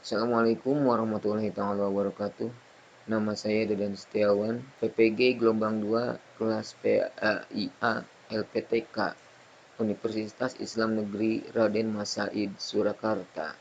Assalamualaikum warahmatullahi taala wabarakatuh. Nama saya Dedan Setiawan, PPG gelombang 2, kelas PAIA LPTK, Universitas Islam Negeri Raden Mas Said, Surakarta.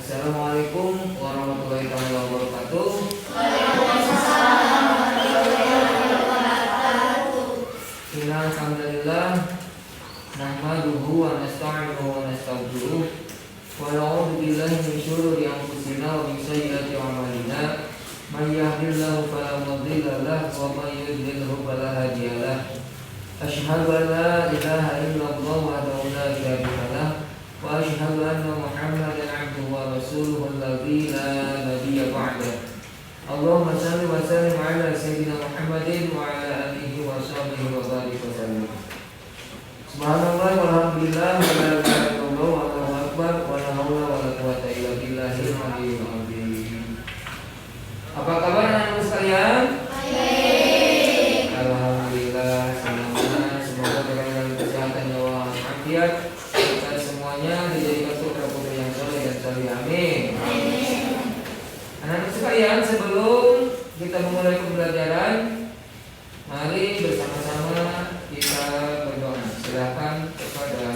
Assalamualaikum warahmatullahi wabarakatuh. Alhamdulillah, nahmaduhu wa nasta'inuhu wa nastaghfiruh wa na'udzu billahi min shururi anfusina wa min sayyiati a'malina. Man yahdihillahu fala mudilla lahu wa man yudlilhu fala hadiya lahu. Asyhadu an la ilaha illallah wahdahu la syarika lahu wa asyhadu anna Muhammadan 'abduhu wa rasuluhu alladzi la nabiyya ba'dahu. Allahumma shalli wa sallim ala sayyidina Muhammadin wa ala alihi wa sahbihi wa barik wa sallim. Subhanallah walhamdulillah wa la ilaha illallah wallahu akbar wa la haula wa la quwwata illa billahil aliyyil azim. Apa kabar anak-anak sekalian? Baik. Alhamdulillah, semoga dalam kesehatan nyawa afiat kita semuanya dijadikan putra-putri yang saleh dan salih. Amin. Anak-anak sekalian, sebelum kita memulai pembelajaran, mari bersama-sama kita berdoa. Silakan kepada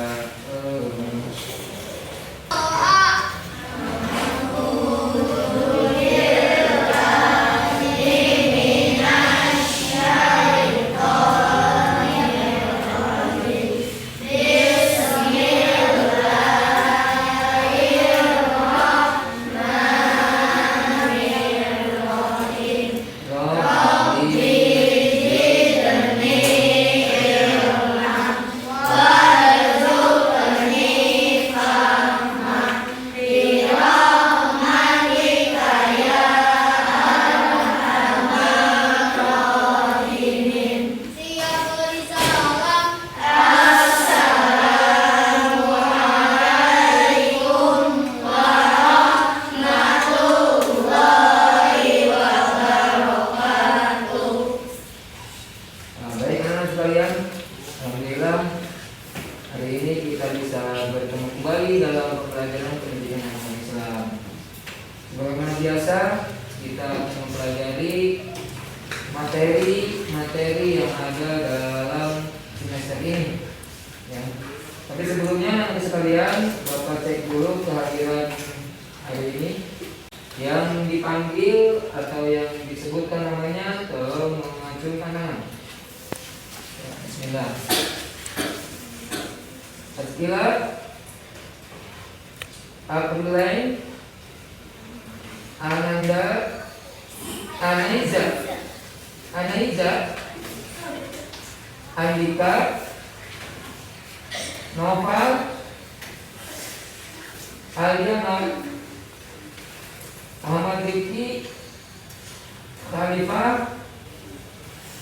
materi yang ada dalam semester ini, ya. Tapi sebelumnya anak sekalian, Bapak cek dulu kehadiran hari ini. Yang dipanggil atau yang disebutkan namanya, tolong mengacungkan tangan. Ya, bismillah. Tazkirat, Abdulain, Ananda, Anaiza, Andika, Noval, Aliana, Muhammad Rifki, Khalifah,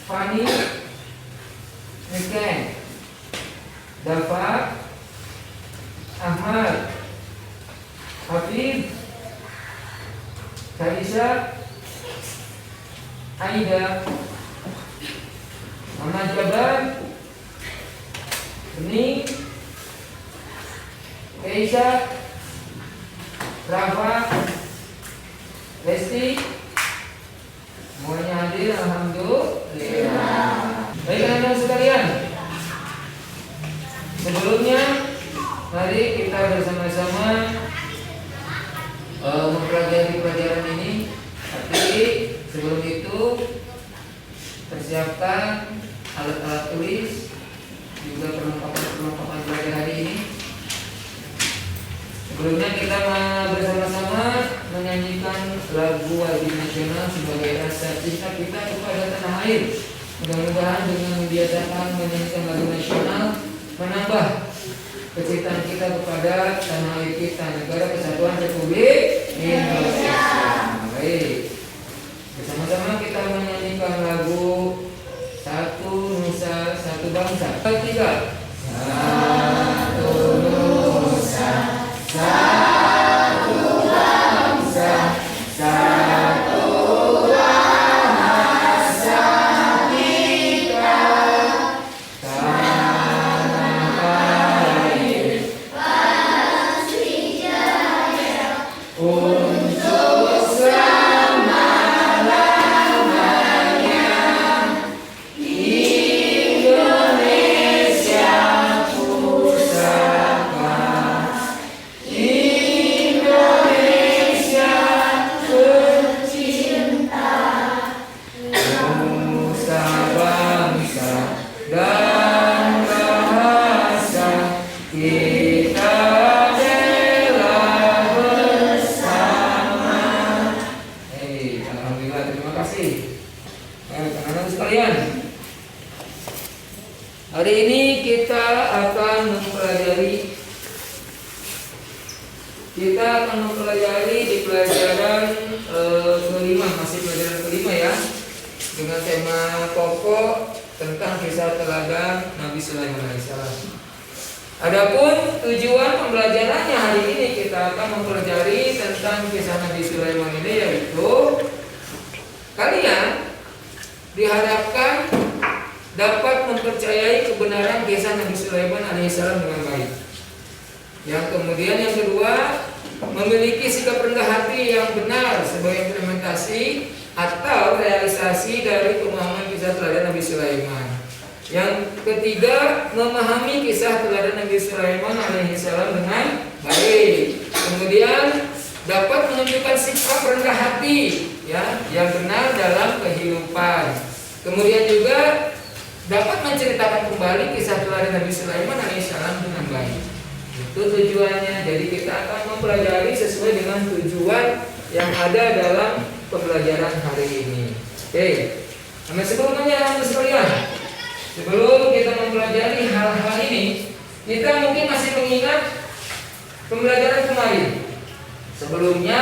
Fani, Niken, Dafa, Ahmad, Habib, Kalisa, Aida, Muhammad Jabar, Bening, Keisha, Rafa, Lesti, semuanya hadir, alhamdulillah. Baik anak-anak sekalian, sebelumnya mari kita bersama-sama mempelajari pelajaran ini Sebelum itu persiapkan alat-alat tulis, juga perlengkapan belajar hari ini. Sebelumnya kita bersama-sama menyanyikan lagu wajib nasional sebagai rasa cinta kita kepada tanah air. Mudah-mudahan dengan membiasakan menyanyikan lagu nasional menambah kecintaan kita kepada tanah air kita, negara kesatuan Republik Indonesia. Baik, bersama-sama kita menyanyikan lagu Satu Nusa Satu Bangsa. Tiga. Satu Nusa Satu Bangsa, satu bahasa kita, tanah air pasti jaya untuk selama-lamanya. Indonesia pusaka, Indonesia tercinta, nusa bangsa dan bahasa kita bela bersama. Alhamdulillah, terima kasih. Anak-anak sekalian, hari ini kita akan mempelajari di pelajaran kelima, masih pelajaran kelima ya, dengan tema pokok tentang kisah teladan Nabi Sulaiman alaihissalam. Adapun tujuan pembelajarannya hari ini kita akan mempelajari tentang kisah Nabi Sulaiman ini, yaitu kalian diharapkan dapat mempercayai kebenaran kisah Nabi Sulaiman alaihissalam dengan baik. Yang kemudian yang kedua, memiliki sikap rendah hati yang benar sebagai implementasi atau realisasi dari pemahaman kisah teladan Nabi Sulaiman. Yang ketiga, memahami kisah teladan Nabi Sulaiman alaihissalam dengan baik. Kemudian dapat menunjukkan sikap rendah hati ya yang benar dalam kehidupan. Kemudian juga dapat menceritakan kembali kisah teladan Nabi Sulaiman alaihissalam dengan baik. Itu tujuannya. Jadi kita akan mempelajari sesuai dengan tujuan yang ada dalam pembelajaran hari ini. Oke. Nah, sebelumnya sekalian, sebelum kita mempelajari hal-hal ini, kita mungkin masih mengingat pembelajaran kemarin. Sebelumnya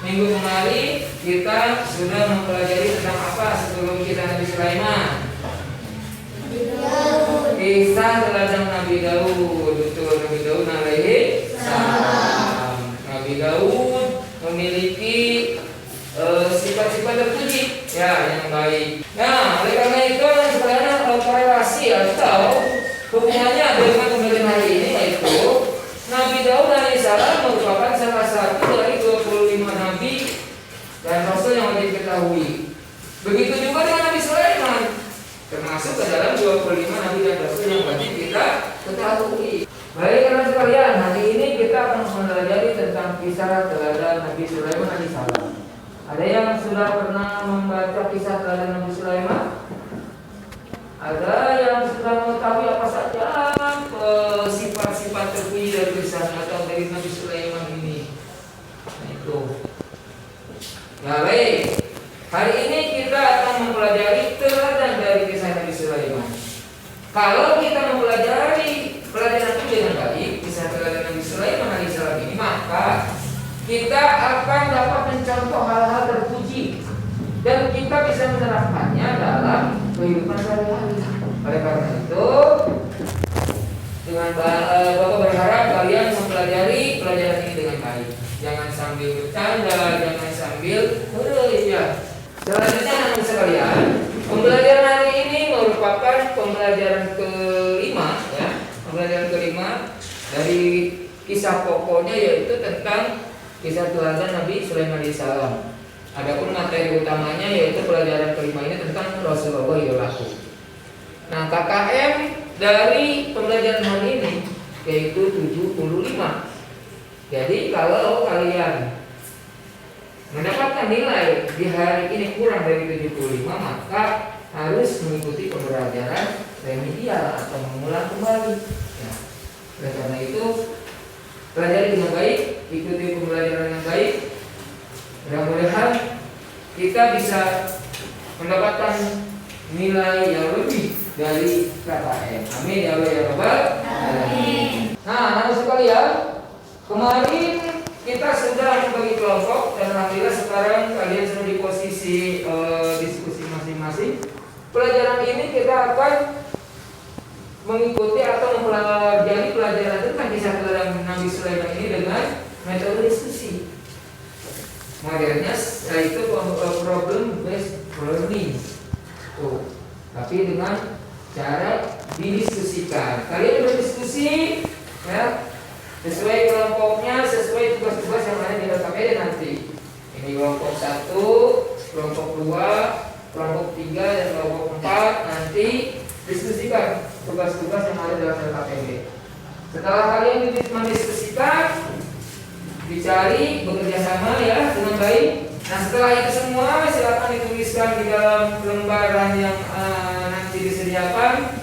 minggu kemarin kita sudah mempelajari tentang apa sebelum kita Nabi Sulaiman? Kisah teladan Nabi Daud. Betul, Nabi Daud alaihi salam. Nabi Daud memiliki sifat-sifat terpuji ya yang baik. Nah, oleh karena itu sebenarnya korelasi atau hubungannya dengan pembelajaran hari ini, yaitu Nabi Daud alaihissalam merupakan salah satu dari 25 nabi dan rasul yang wajib diketahui. Begitu juga dengan Nabi Sulaiman, termasuk ke dalam 25 nabi dan rasul yang wajib kita ketahui. Baik, karena sekalian, hari ini kita akan mempelajari tentang kisah teladan Nabi Sulaiman alaihissalam. Ada yang sudah pernah membaca kisah teladan Nabi Sulaiman? Ada yang sudah mengetahui apa saja sifat-sifat terpuji dari kisah atau dari Nabi Sulaiman ini? Nah, itu. Ya baik. Hari ini kita akan mempelajari teladan dari kisah Nabi Sulaiman. Kalau kita mempelajari pelajaran itu dengan baik, kisah teladan Nabi Sulaiman alaihissalam ini, maka kita akan dapat mencontoh hal-hal terpuji dan kita bisa menerapkannya dalam kehidupan sehari-hari. Oleh karena itu, dengan Bapak berharap kalian mempelajari pelajaran ini dengan baik. Jangan sambil bercanda, jangan sambil ya. Selanjutnya anak sekalian, pembelajaran hari ini merupakan pembelajaran kelima ya. Pembelajaran kelima dari kisah pokoknya, yaitu tentang kisah teladan Nabi Sulaiman alaihissalam. Adapun materi utamanya yaitu pelajaran kelima ini tentang Rasulullah Yulaku. Nah, KKM dari pembelajaran hari ini yaitu 75. Jadi kalau kalian mendapatkan nilai di hari ini kurang dari 75, maka harus mengikuti pembelajaran remedial atau mengulang kembali. Ya. Oleh karena itu, pelajari dengan baik, ikuti pembelajaran yang baik. Mudah-mudahan kita bisa mendapatkan nilai yang lebih dari KKM. Amin ya Allah ya Rabbal alamin. Nah, anak sekalian, kemarin kita sudah membagi kelompok dan alhamdulillah sekarang kalian sudah di posisi diskusi masing-masing. Pelajaran ini kita akan mengikuti atau mempelajari pelajaran tentang kisah teladan Nabi Sulaiman ini dengan metode diskusi. Modelnya itu problem based learning. Tapi dengan cara didiskusikan. Kalian berdiskusi, ya, sesuai kelompoknya, sesuai tugas-tugas yang ada di LKPD nanti. Ini kelompok 1, kelompok 2, kelompok 3, dan kelompok 4. Nanti diskusikan tugas-tugas yang ada dalam LKPD. Setelah kalian mendiskusikan, dicari bekerja sama ya dengan baik. Nah, setelah itu semua silakan dituliskan di dalam lembaran yang nanti disediakan,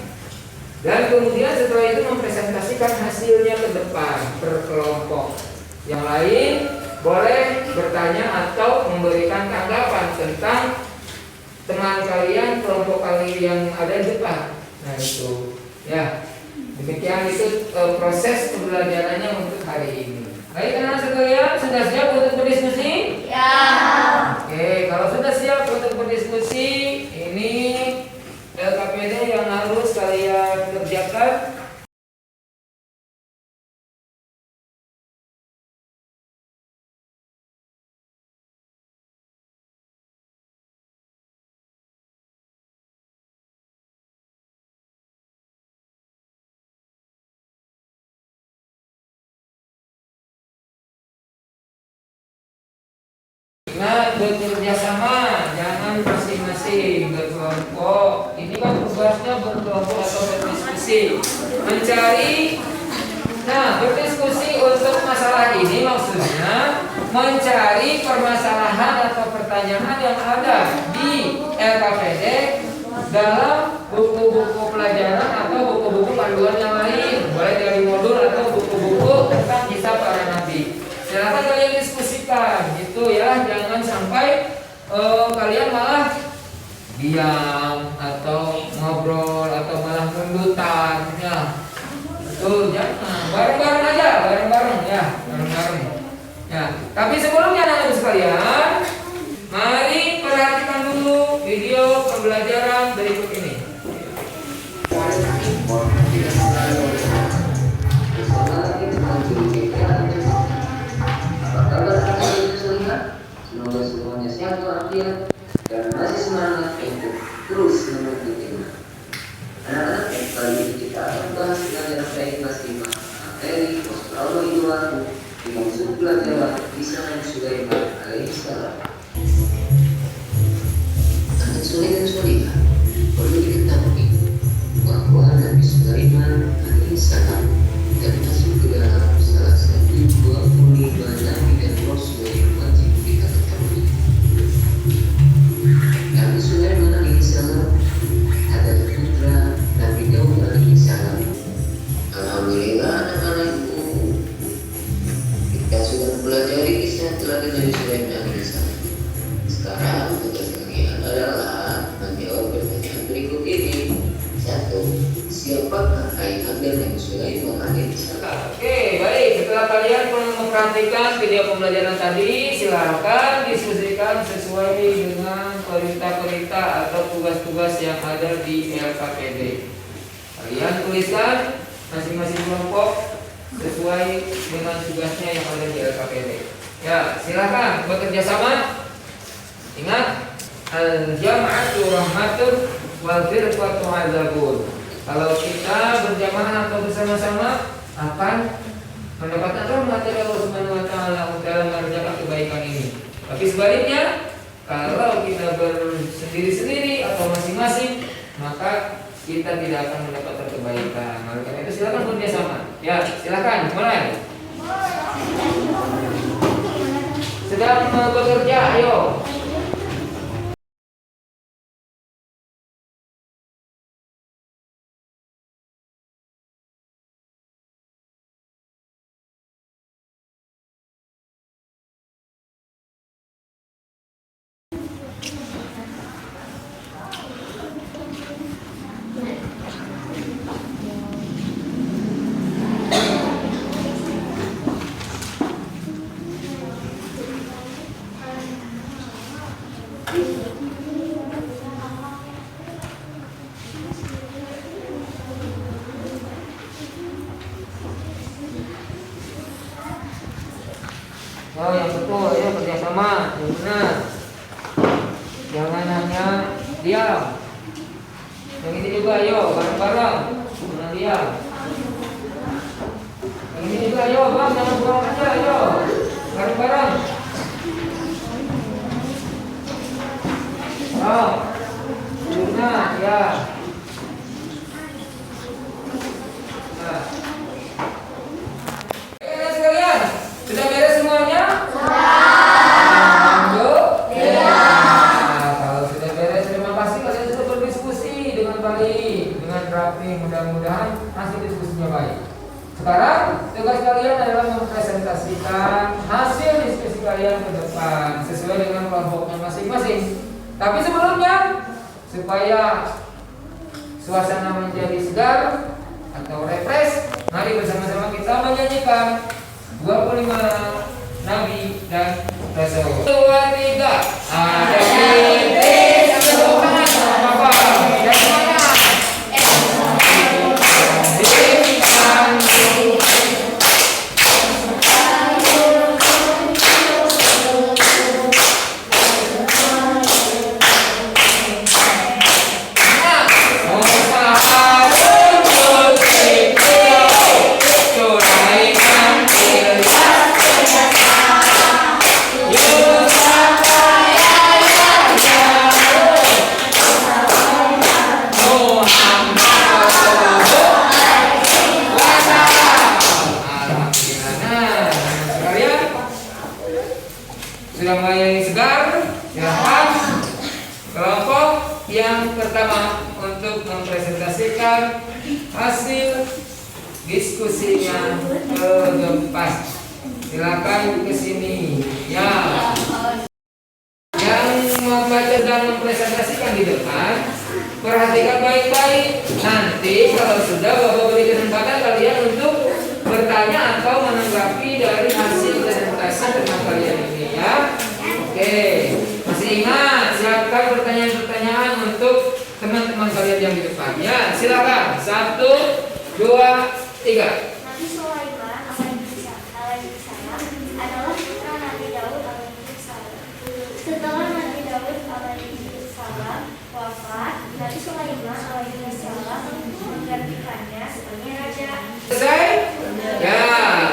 dan kemudian setelah itu mempresentasikan hasilnya ke depan per kelompok. Yang lain boleh bertanya atau memberikan tanggapan tentang teman kalian, kelompok kalian yang ada di depan. Nah itu ya, demikian itu proses pembelajarannya untuk hari ini. Baik anak sekalian, sudah siap untuk berdiskusi? Ya. Oke, kalau sudah siap untuk berdiskusi, ini LKPD yang harus kalian kerjakan. Ingat, bekerja sama, jangan masing-masing, berkelompok. Ini kan tugasnya berkelompok atau berdiskusi, mencari. Nah, berdiskusi untuk masalah ini maksudnya mencari permasalahan atau pertanyaan yang ada di LKPD dalam buku-buku pelajaran atau buku-buku panduan yang lain, boleh dari modul atau buku-buku tentang kisah para nabi. Silahkan kalian diskusikan gitu ya, jangan sampai kalian malah diam atau ngobrol atau malah mundutan ya. Tuh jangan, bareng-bareng aja, bareng-bareng ya, bareng-bareng. Ya, tapi sebelumnya anak-anak sekalian, mari perhatikan dulu video pembelajaran berikut ini. Semoga semuanya sehat walafiat dan masih semangat untuk terus menuntut ilmu. Anak-anak, kali ini kita akan bahas pelajaran baik kelas 5 materi Wassallallahu alaihi wasallam dimaksud pelajaran kisah Nabi Sulaiman alaihissalam. Anak Soleh dan Solehah, perlu diketahui bahwa Nabi Sulaiman alaihissalam termasuk ke dalam salah satu 25 nabi dan rasul yang wajib kita ketahui. Nabi Sulaiman alaihissalam adalah putra Nabi Daud alaihissalam. Alhamdulillah anak-anakku, kita sudah mempelajari kisah teladan Nabi Sulaiman alaihissalam. Sekarang tugas kalian adalah menjawab pertanyaan berikut ini. 1. Siapakah ayahanda Nabi Sulaiman alaihissalam? Oke, baik. Setelah kalian memperhatikan video pembelajaran tadi, silakan diskusikan sesuai dengan perintah-perintah atau tugas-tugas yang ada di LKPD. Kalian tuliskan masing-masing kelompok sesuai dengan tugasnya yang ada di LKPD. Ya, silakan bekerja sama. Ingat, al-jam'atu rahmatun wal firqatu adzabun. Kalau kita berjamaah atau bersama-sama akan mendapatkan rahmat dari Allah Subhanahu wa taala dalam mengerjakan kebaikan ini. Tapi sebaliknya, kalau kita bersendiri-sendiri atau masing-masing, maka kita tidak akan mendapatkan kebaikan. Maka karena itu silakan bekerjasama. Ya, silakan mulai. sedang bekerja, ayo. Oh, yang betul, ayo kerjasama, yang benar. Jangan hanya diam. Yang ini juga, ayo bareng-bareng, jangan diam. Yang ini juga, ayo bang, jangan buang aja, ayo bareng-bareng. Oh, benar, ya. Nah. Kalian sekalian, sudah beres semuanya? Mudah-mudahan hasil diskusinya baik. Sekarang tugas kalian adalah mempresentasikan hasil diskusi kalian ke depan sesuai dengan kelompoknya masing-masing. Tapi sebelumnya, supaya suasana menjadi segar atau refresh, mari bersama-sama kita menyanyikan 25 Nabi dan Rasul. 2, 3. Ada mimpi semangat apa? Yang semangat. Sudah mulai segar, silahkan kelompok yang pertama untuk mempresentasikan hasil diskusinya ke depan. Silakan ke sini. Ya. Yang membaca dan mempresentasikan di depan, perhatikan baik-baik. Nanti kalau sudah Bapak beri kesempatan kalian untuk bertanya atau menanggapi dari hasil presentasi tentang kalian ini. Ya, oke. Masih ingat, siapkan pertanyaan-pertanyaan untuk teman-teman kalian yang di depan. Ya, silakan. 1, 2, 3. Nabi Sulaiman alaihissalam adalah putra Nabi Daud alaihissalam. Setelah Nabi Daud alaihissalam wafat, Nabi Sulaiman alaihissalam menggantikannya sebagai raja. Selesai? Ya,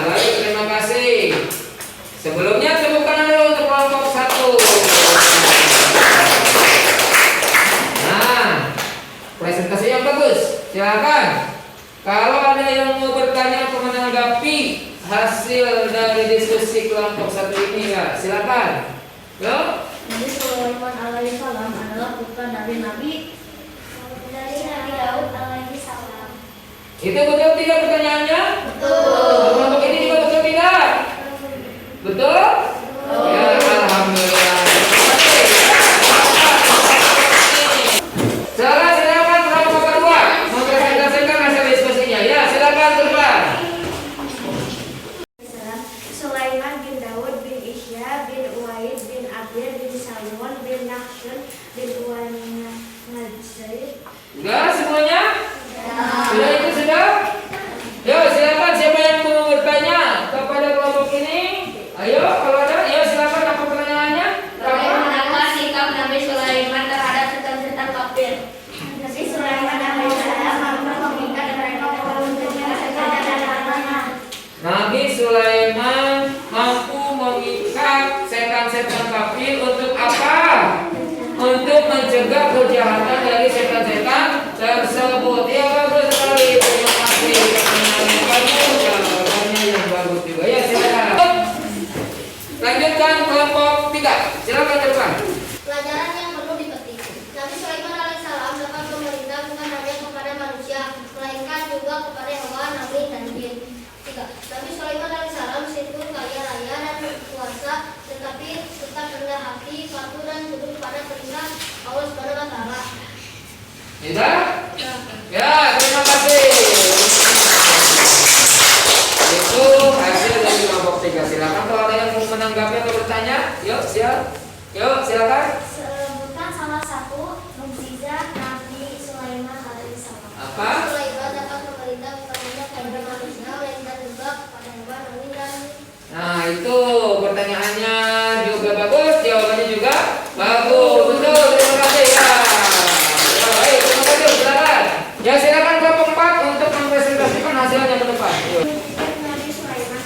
baik, terima kasih. Sebelumnya tepuk tangan dulu untuk kelompok 1. Nah, presentasi yang bagus. Silakan. Kalau ada yang mau bertanya atau menanggapi hasil dari diskusi kelompok 1 ini, ya silakan. Yo. Nabi Sulaiman alaihissalam adalah putra dari Nabi Daud alaihissalam. Itu betul tidak pertanyaannya? Betul. Kelompok ini juga betul tidak? Betul? Ya, alhamdulillah. Silakan kelompok kedua mempresentasikan hasil diskusinya. Ya, silakan Turban. Sulaiman bin Daud bin Isya bin Uwaid bin Abir bin Salmon bin Nakshun bin Uwanazir. Sudah semuanya? Sudah itu sudah? Yo, silakan siapa yang mau bertanya kepada kelompok ini? Ayo, kalau ada, ya silakan. Apa pertanyaannya? Bagaimana sikap Nabi Sulaiman terhadap setan-setan kafir? Nabi Sulaiman alaihissalam mampu mengikat mereka untuk setan-setan. Nabi Sulaiman mampu mengikat setan-setan kafir untuk apa? Untuk mencegah kejahatan dari setan-setan Allah Subhanahu wa taala. Sudah? Ya, terima kasih. Itu hasil dari kelompok 3. Silakan kalau ada yang mau menanggapi atau bertanya, yuk silakan. Sebutkan salah satu mukjizat Nabi Sulaiman alaihissalam. Apa? Sulaiman dapat memerintah bukannya kepada manusia, melainkan juga kepada hewan, angin dan Nah, itu pertanyaannya juga bagus, jawabannya juga bagus. Betul, terima kasih ya. Ya, baik, terima kasih. Silakan. Ya, silakan kelompok 4 untuk mempresentasikan hasilnya ke depan. Yuk. Nabi Sulaiman.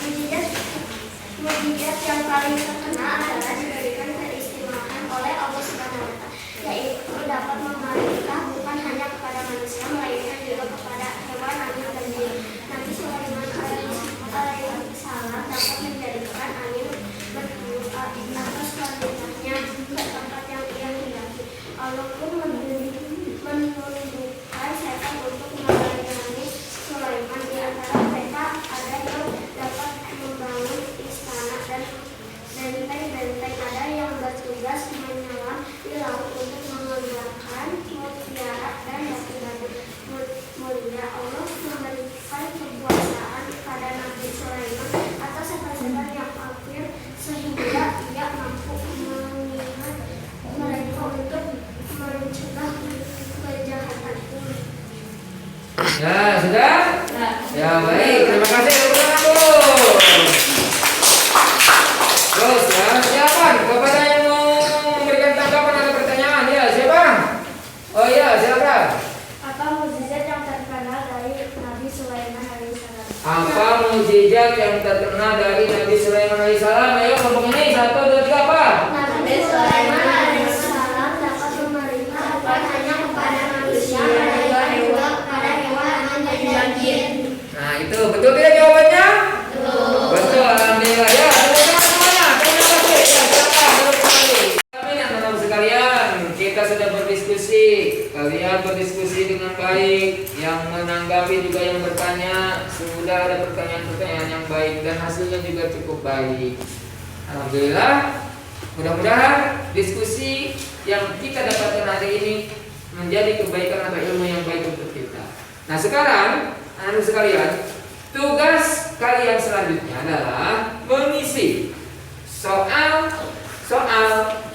Mukjizat yang paling terkenal adalah diberikan keistimewaan oleh Allah Subhanahu wa taala, yaitu dapat memerintah bukan hanya kepada manusia melainkan juga kepada hewan, angin dan jin. Nabi Sulaiman alaihissalam dapat menjadikan angin bertiup di atas planetanya ke tempat yang ia hendaki. Allah pun menunjukkan setan untuk melayani Sulaiman. Di antara mereka ada yang dapat membangun istana dan benteng-benteng, ada yang bertugas menyelam di laut untuk mengeluarkan mutiara dan batu-batu mulia. Allah memberikan kekuasaan kepada Nabi Sulaiman atas setan-setan yang kafir sehingga ia mampu mengingat mereka untuk mencegah kejahatan. Ya, sudah? Ya, baik. Terima kasih. Tepuk tangan. Terus ya, siapa? Kepada yang mau memberikan tanggapan atau pertanyaan? Ya, siapa? Oh iya, silakan. Apa mukjizat yang terkenal dari Nabi Sulaiman alaihissalam? Apa mukjizat yang terkenal dari Nabi Sulaiman alaihissalam? Ayo kelompok ini 1, 2, 3 apa? Nabi Sulaiman alaihissalam dapat memerintah bukan hanya kepada manusia, melainkan juga kepada hewan, angin dan jin. Nah, itu betul tidak jawabannya? Betul, alhamdulillah. Ya, tepuk tangan semuanya. Terima kasih. Ya, silakan duduk kembali. Amin, anak-anak sekalian. Kita sudah berdiskusi. Kalian berdiskusi dengan baik. Yang menanggapi juga yang bertanya. Sudah ada pertanyaan-pertanyaan yang baik dan hasilnya juga cukup baik. Alhamdulillah. Mudah-mudahan diskusi yang kita dapatkan hari ini menjadi kebaikan atau ilmu yang baik untuk kita. Nah, sekarang anak-anak sekalian, tugas kalian selanjutnya adalah mengisi soal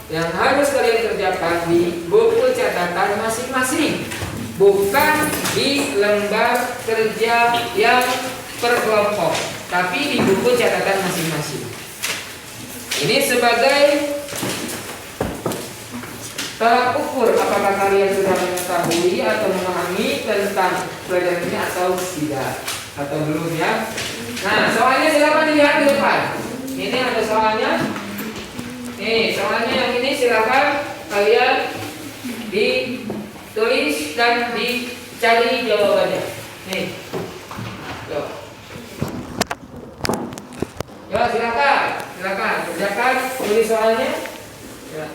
yang harus kalian kerjakan di buku catatan masing-masing, bukan di lembar kerja yang per kelompok, tapi di buku catatan masing-masing. Ini sebagai tolak ukur apakah kalian sudah mengetahui atau memahami tentang pelajaran ini atau tidak, atau belum ya. Nah, soalnya silakan dilihat di depan. Ini ada soalnya. Nih, soalnya yang ini silakan kalian ditulis dan dicari jawabannya. Nih. Yo. Yo, silakan kerjakan, tulis soalnya. Ya.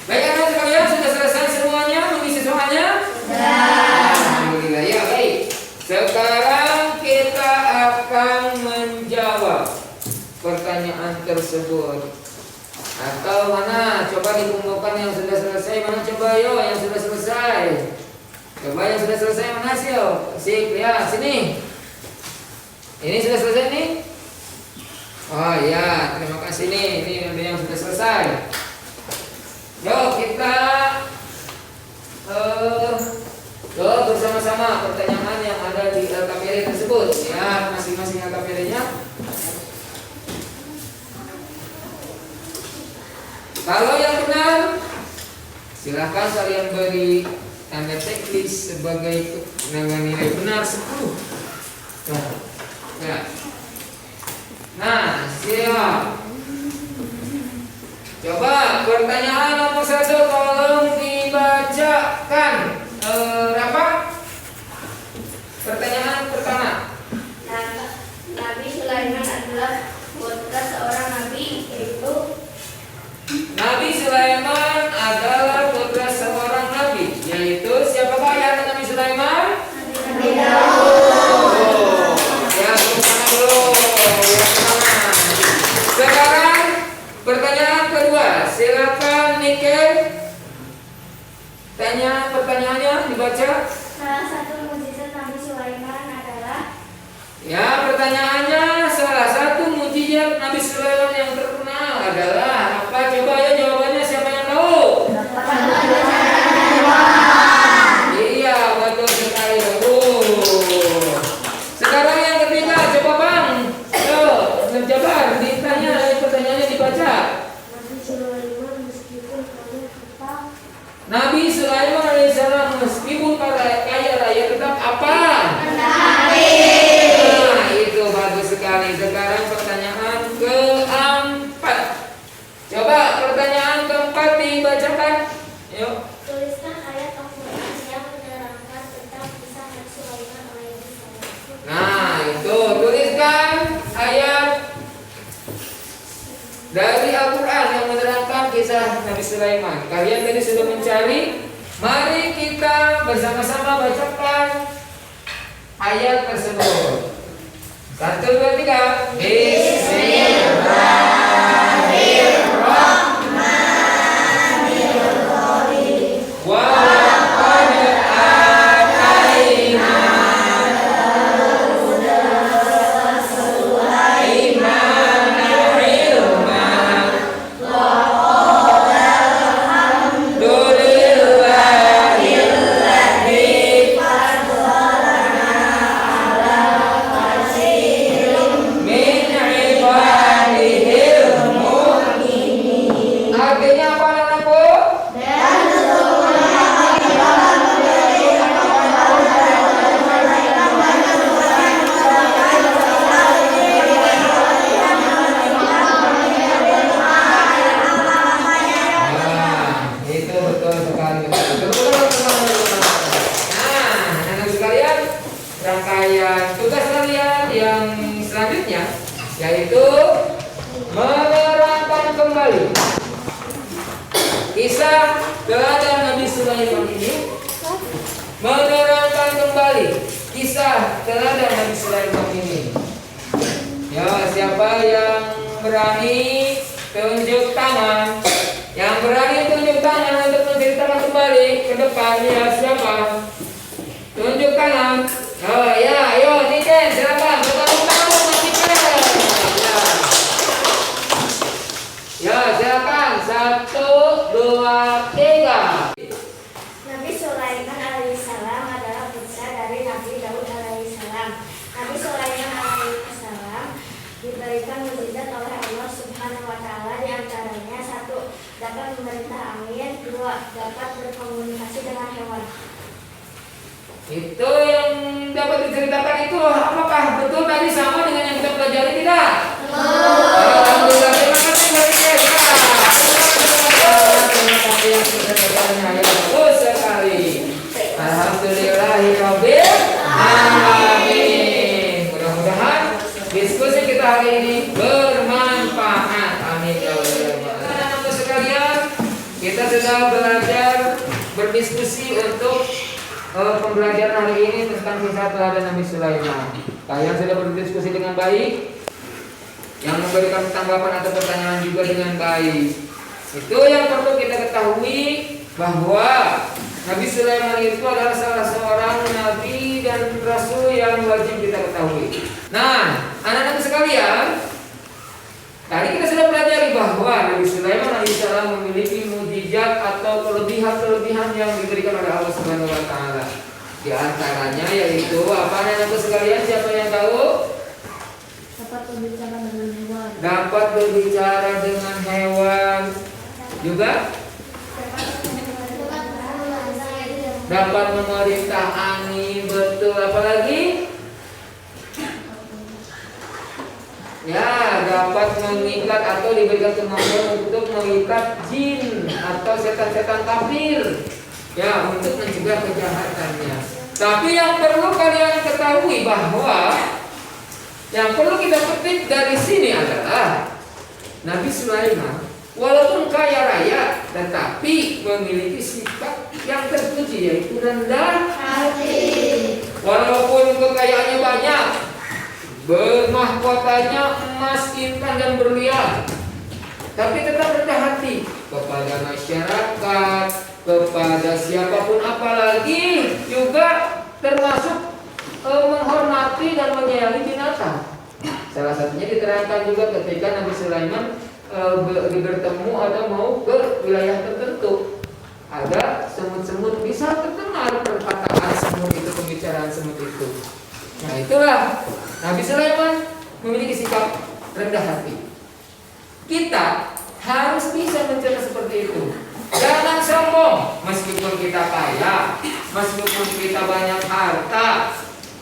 Baik, anak sekalian, sudah selesai semuanya mengisi soalnya? Sudah. Alhamdulillah, ya baik. Sekarang kita akan menjawab pertanyaan tersebut. Atau mana? Coba dikumpulkan yang sudah selesai. Mana coba yo yang sudah selesai? Coba yang sudah selesai mana sih yo? Sip ya, sini. Ini sudah selesai nih? Oh iya, terima kasih nih. Ini ada yang sudah selesai. Yuk kita kalian beri tanda checklist sebagai dengan nilai benar 10. Nah, siap. Coba pertanyaan nomor 1 tolong dibacakan. Apa? Pertanyaan pertama. Nabi Sulaiman adalah putra seorang nabi, yaitu Nabi Sulaiman adalah putra seorang nabi, yaitu siapakah ayah Nabi Sulaiman? Nabi Daud. Ya, sama dulu. Ya, sama. Sekarang pertanyaan kedua. Silakan Niken. Pertanyaannya dibaca. Salah satu mukjizat Nabi Sulaiman adalah Ya, pertanyaannya salah satu mukjizat Nabi Sulaiman yang terkenal adalah apa? Coba ya jawabannya, siapa yang tahu? Iya, betul sekali. Sekarang yang ketiga, coba Bang. Coba ditanya, pertanyaannya dibaca. Nabi Sulaiman alaihissalam meskipun kaya raya tetap apa? Nah, itu bagus sekali. Sekarang pertanyaan keempat. Coba pertanyaan keempat dibacakan. Yuk. tuliskan ayat Al-Quran yang menerangkan tentang kisah Nabi Sulaiman alaihissalam. Nah, itu tuliskan ayat dari Al-Quran yang menerangkan kisah Nabi Sulaiman. Kalian tadi sudah mencari. Mari kita bersama-sama bacakan ayat tersebut. 1, 2, 3. Bismillahirrahmanirrahim. Wa laqad ataina artinya apa anakku? Itu betul sekali. Nah, anak sekalian, rangkaian tugas kalian yang selanjutnya yaitu menerangkan kembali kisah teladan Nabi Sulaiman ini. Menerangkan kembali kisah teladan Nabi Sulaiman ini. Ya, siapa yang berani tunjuk tangan? Yang berani tunjuk tangan untuk menceritakan kembali ke depan, ya siapa? Tunjuk tangan. Oh ya, ayo Niken, silakan. Tepuk tangan untuk Niken. Ya, silakan. 1, 2, 3. Nabi Sulaiman alaihissalam adalah putra dari Nabi Daud alaihissalam. Nabi Sulaiman alaihissalam diberikan mukjizat oleh Allah Subhanahu wa taala, di antaranya 1. Dapat memerintah angin, 2. Dapat berkomunikasi dengan hewan. Itu yang dapat diceritakan itu apakah betul tadi sama dengan yang kita pelajari tidak? Alhamdulillah, terima kasih bagi kita. Terima kasih yang sudah bertanya, ya bagus sekali. Alhamdulillahirabbil alamin. Mudah-mudahan diskusi kita hari ini bermanfaat. Amin ya rabbal alamin. Anak-anak sekalian, kita sudah belajar berdiskusi untuk pembelajaran hari ini tentang kisah teladan Nabi Sulaiman. Kalian sudah berdiskusi dengan baik, yang memberikan tanggapan atau pertanyaan juga dengan baik. Itu yang perlu kita ketahui, bahwa Nabi Sulaiman itu adalah salah seorang nabi dan rasul yang wajib kita ketahui. Nah, anak-anak sekalian, tadi kita sudah pelajari bahwa Nabi Sulaiman alaihissalam memiliki mukjizat atau kelebihan-kelebihan yang diberikan oleh Allah Subhanahu wa taala. Di antaranya yaitu apa anak-anak sekalian? Siapa yang tahu? Dapat berbicara dengan hewan. Dapat berbicara dengan hewan. Juga dapat memerintah angin, betul, apalagi? Ya, dapat mengikat atau diberikan kemampuan untuk mengikat jin atau setan-setan kafir. Ya, untuk mencegah kejahatannya. Tapi yang perlu kalian ketahui bahwa yang perlu kita petik dari sini adalah Nabi Sulaiman walaupun kaya raya tetapi memiliki sifat yang terpuji yaitu rendah hati. Walaupun kekayaannya banyak, mahkotanya emas, intan dan berlian, tapi tetap rendah hati kepada masyarakat, kepada siapapun, apalagi juga termasuk menghormati dan menyayangi binatang. Salah satunya diterangkan juga ketika Nabi Sulaiman bertemu atau mau ke wilayah tertentu, ada semut-semut, bisa terdengar perkataan semut itu, pembicaraan semut itu. Nah itulah Nabi Sulaiman memiliki sikap rendah hati. Kita harus bisa mencontoh seperti itu. Jangan sombong meskipun kita kaya, meskipun kita banyak harta,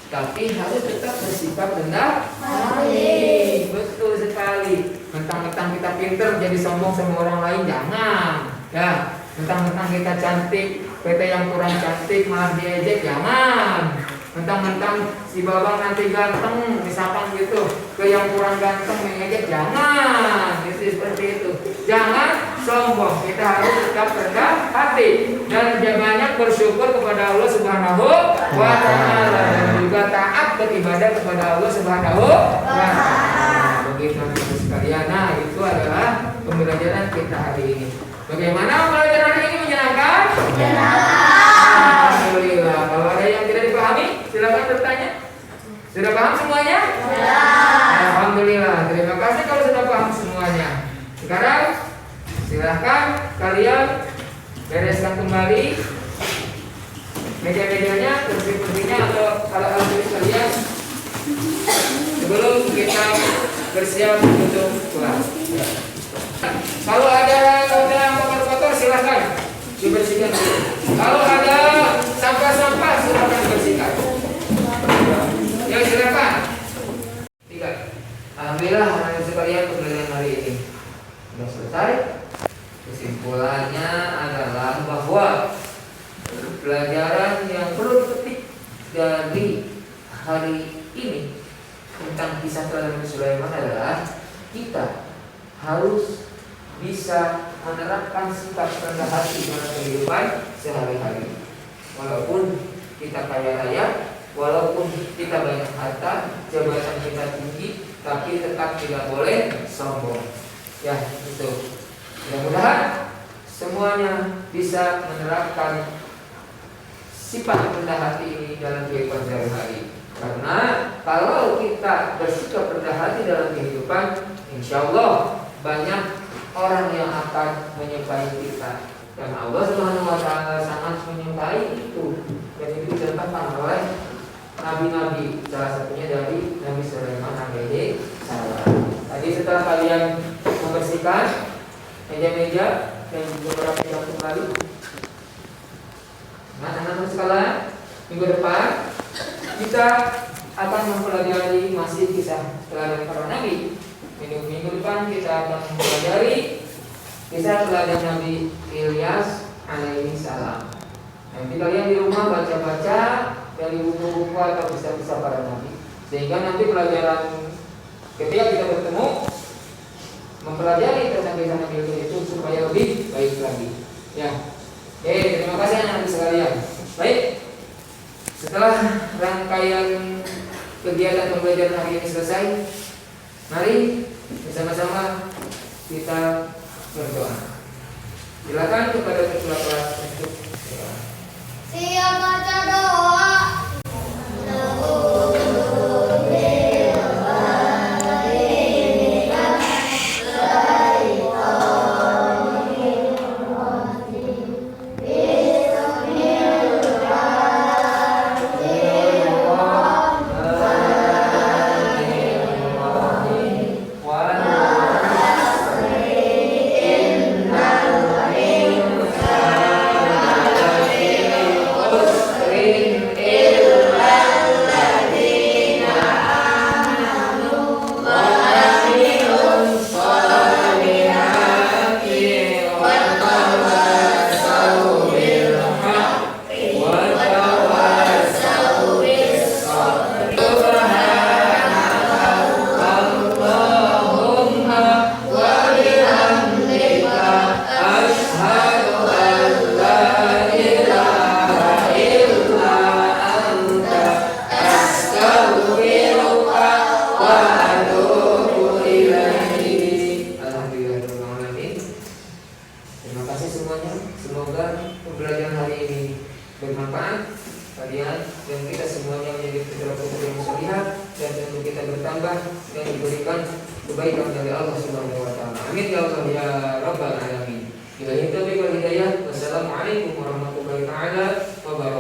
tapi harus tetap bersikap rendah hati. Betul sekali. Mentang-mentang kita pinter jadi sombong sama orang lain, jangan. Ya, mentang-mentang kita cantik, kita yang kurang cantik malah diejek, jangan. Mentang-mentang si babang nanti ganteng, misalkan gitu, ke yang kurang ganteng mengejek, jangan. Itu seperti itu. Jangan sombong. Kita harus tetap rendah hati dan banyak bersyukur kepada Allah Subhanahu wa taala dan juga taat beribadah kepada Allah Subhanahu wa taala. Begitu teman-teman sekalian. Nah, itu adalah pembelajaran kita hari ini. Bagaimana pembelajaran hari ini, menyenangkan? Alhamdulillah. Kalau ada yang tidak dipahami, silakan bertanya. Sudah paham semuanya? Ya. Alhamdulillah. Terima kasih kalau sudah paham semuanya. Sekarang silahkan kalian bereskan kembali meja-mejanya, kursi-kursinya atau alat-alat tulis kalian sebelum kita bersiap untuk kelas. Kalau ada yang kotor-kotor silahkan dibersihkan dulu. Kalau ada sampah-sampah silahkan bersihkan. Ya silakan. Tiga. Alhamdulillah anak sekalian pembelajaran hari ini sudah selesai. Kesimpulannya adalah bahwa pelajaran yang perlu dipetik dari hari ini tentang kisah Nabi Sulaiman adalah kita harus bisa menerapkan sikap rendah hati dalam kehidupan sehari-hari. Walaupun kita kaya raya, walaupun kita banyak harta, jabatan kita tinggi, tapi tetap tidak boleh sombong. Ya, itu. Mudah-mudahan semuanya bisa menerapkan sifat rendah hati ini dalam kehidupan sehari-hari. Karena kalau kita bersikap rendah hati dalam kehidupan, insya Allah banyak orang yang akan menyukai kita. Dan Allah Subhanahu wa taala sangat menyukai itu. Dan itu dicontohkan oleh nabi-nabi, salah satunya dari Nabi Sulaiman alaihi salam. Tadi setelah kalian membersihkan meja-meja dan beberapa yang kembali, nah teman-teman sekalian, minggu depan kita akan mempelajari masih kisah teladan para nabi. Minggu depan kita akan mempelajari kisah teladan Nabi Ilyas alaihi salam. Nanti kalian di rumah baca-baca dari buku-buku atau kisah-kisah para nabi, sehingga nanti pelajaran ketika kita bertemu mempelajari tentang kisah Nabi Ilyas itu supaya lebih baik lagi. Ya, oke, terima kasih anak-anak sekalian. Baik, setelah rangkaian kegiatan pembelajaran hari ini selesai, mari bersama-sama kita berdoa. Silakan kepada ketua kelas untuk berdoa. Siap baca doa. bertambah dan diberikan kebaikan dari Allah Subhanahu wa taala. Amin ya Allah ya rabbal alamin. Bila itu wal hidayah. Wassalamualaikum warahmatullahi taala wabarakatuh.